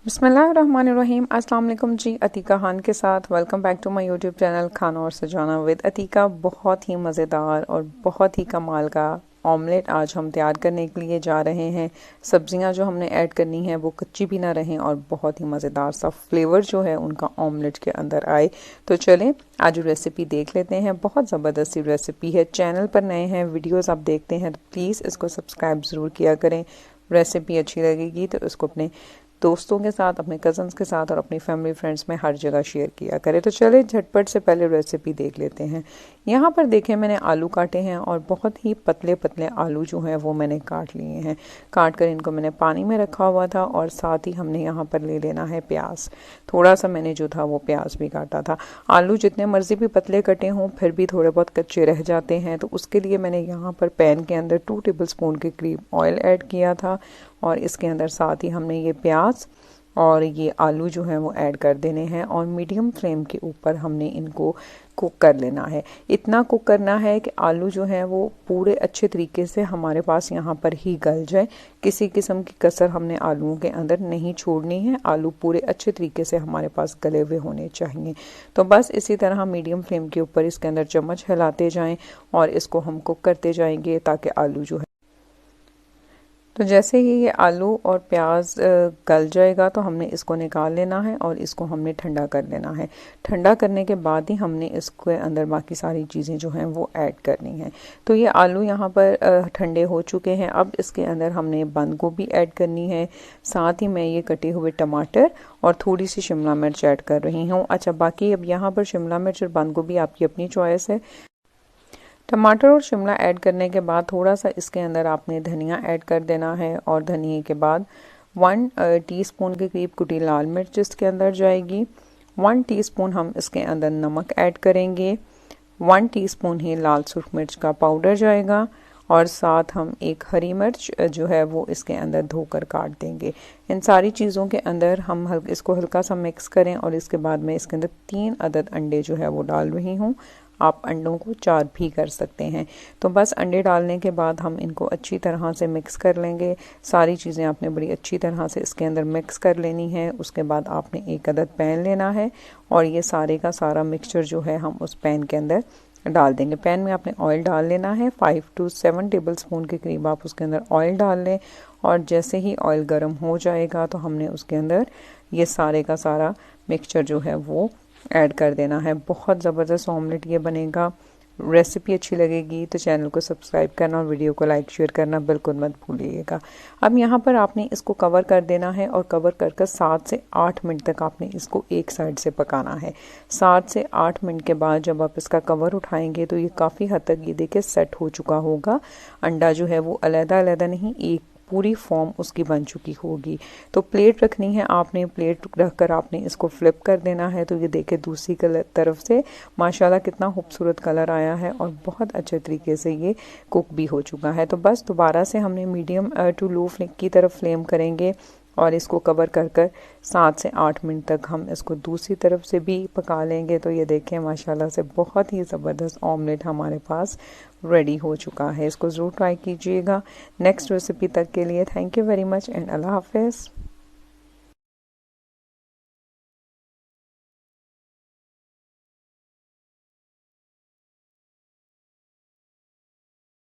बिस्मिल्लाहिर्रहमानिर्रहीम। अस्सलाम वालेकुम जी। अतीका खान के साथ welcome back to my YouTube channel खाना और सजाना विद अतीका। बहुत ही मज़ेदार और बहुत ही कमाल का ऑमलेट आज हम तैयार करने के लिए जा रहे हैं। सब्जियां जो हमने ऐड करनी है वो कच्ची भी ना रहें और बहुत ही मज़ेदार सा फ्लेवर जो है उनका ऑमलेट के अंदर आए। तो चलें आज रेसिपी देख लेते हैं। बहुत ज़बरदस्त रेसिपी है। चैनल पर नए हैं, वीडियोज़ आप देखते हैं तो प्लीज़ इसको सब्सक्राइब ज़रूर किया करें। रेसिपी अच्छी लगेगी तो इसको अपने दोस्तों के साथ, अपने कज़न्स के साथ और अपनी फैमिली फ्रेंड्स में हर जगह शेयर किया करें। तो चले झटपट से पहले रेसिपी देख लेते हैं। यहाँ पर देखें मैंने आलू काटे हैं और बहुत ही पतले पतले आलू जो हैं वो मैंने काट लिए हैं। काट कर इनको मैंने पानी में रखा हुआ था और साथ ही हमने यहाँ पर ले लेना है प्याज। थोड़ा सा मैंने जो था वो प्याज भी काटा था। आलू जितने मर्जी भी पतले कटे हों फिर भी थोड़े बहुत कच्चे रह जाते हैं, तो उसके लिए मैंने यहाँ पर पैन के अंदर 2 टेबलस्पून के करीब ऑयल ऐड किया था और इसके अंदर साथ ही हमने ये प्याज और ये आलू जो हैं वो ऐड कर देने हैं और मीडियम फ्लेम के ऊपर हमने इनको कुक कर लेना है। इतना कुक करना है कि आलू जो हैं वो पूरे अच्छे तरीके से हमारे पास यहाँ पर ही गल जाए। किसी किस्म की कसर हमने आलूओं के अंदर नहीं छोड़नी है। आलू पूरे अच्छे तरीके से हमारे पास गले हुए होने चाहिए। तो बस इसी तरह मीडियम फ्लेम के ऊपर इसके अंदर चम्मच हिलाते जाएं और इसको हम कुक करते जाएंगे ताकि आलू जो है, तो जैसे ही ये आलू और प्याज गल जाएगा तो हमने इसको निकाल लेना है और इसको हमने ठंडा कर लेना है। ठंडा करने के बाद ही हमने इसके अंदर बाकी सारी चीज़ें जो हैं वो ऐड करनी है। तो ये आलू यहाँ पर ठंडे हो चुके हैं। अब इसके अंदर हमने बंद गोभी ऐड करनी है। साथ ही मैं ये कटे हुए टमाटर और थोड़ी सी शिमला मिर्च ऐड कर रही हूँ। अच्छा, बाकी अब यहाँ पर शिमला मिर्च और बंद गोभी आपकी अपनी चॉइस है। टमाटर और शिमला ऐड करने के बाद थोड़ा सा इसके अंदर आपने धनिया ऐड कर देना है और धनिए के बाद 1 टीस्पून के करीब कुटी लाल मिर्च इसके अंदर जाएगी। 1 टीस्पून हम इसके अंदर नमक ऐड करेंगे। 1 टीस्पून ही लाल सुर्ख मिर्च का पाउडर जाएगा और साथ हम एक हरी मिर्च जो है वो इसके अंदर धोकर काट देंगे। इन सारी चीज़ों के अंदर हम इसको हल्का सा मिक्स करें और इसके बाद मैं इसके अंदर 3 अदद अंडे जो है वो डाल रही हूँ। आप अंडों को 4 भी कर सकते हैं। तो बस अंडे डालने के बाद हम इनको अच्छी तरह से मिक्स कर लेंगे। सारी चीज़ें आपने बड़ी अच्छी तरह से इसके अंदर मिक्स कर लेनी है। उसके बाद आपने एक अदद पैन लेना है और ये सारे का सारा मिक्सचर जो है हम उस पैन के अंदर डाल देंगे। पैन में आपने ऑयल डाल लेना है। 5 to 7 टेबलस्पून के करीब आप उसके अंदर ऑयल डाल लें और जैसे ही ऑयल गर्म हो जाएगा तो हमने उसके अंदर ये सारे का सारा मिक्सचर जो है वो ऐड कर देना है। बहुत ज़बरदस्त ऑमलेट ये बनेगा। रेसिपी अच्छी लगेगी तो चैनल को सब्सक्राइब करना और वीडियो को लाइक शेयर करना बिल्कुल मत भूलिएगा। अब यहाँ पर आपने इसको कवर कर देना है और कवर कर 7 से 8 मिनट तक आपने इसको एक साइड से पकाना है। 7 से 8 मिनट के बाद जब आप इसका कवर उठाएंगे तो ये काफ़ी हद तक ये देखिए सेट हो चुका होगा। अंडा जो है वो अलग-अलग नहीं, एक पूरी फॉर्म उसकी बन चुकी होगी। तो प्लेट रखनी है आपने, प्लेट रखकर आपने इसको फ्लिप कर देना है। तो ये देखे दूसरी तरफ से माशाल्लाह कितना खूबसूरत कलर आया है और बहुत अच्छे तरीके से ये कुक भी हो चुका है। तो बस दोबारा से हमने मीडियम टू लो फ्लेम की तरफ फ्लेम करेंगे और इसको कवर कर 7 से 8 मिनट तक हम इसको दूसरी तरफ से भी पका लेंगे। तो ये देखें माशाल्लाह से बहुत ही ज़बरदस्त ऑमलेट हमारे पास रेडी हो चुका है। इसको ज़रूर ट्राई कीजिएगा। नेक्स्ट रेसिपी तक के लिए thank you very much and अल्लाह हाफिज़।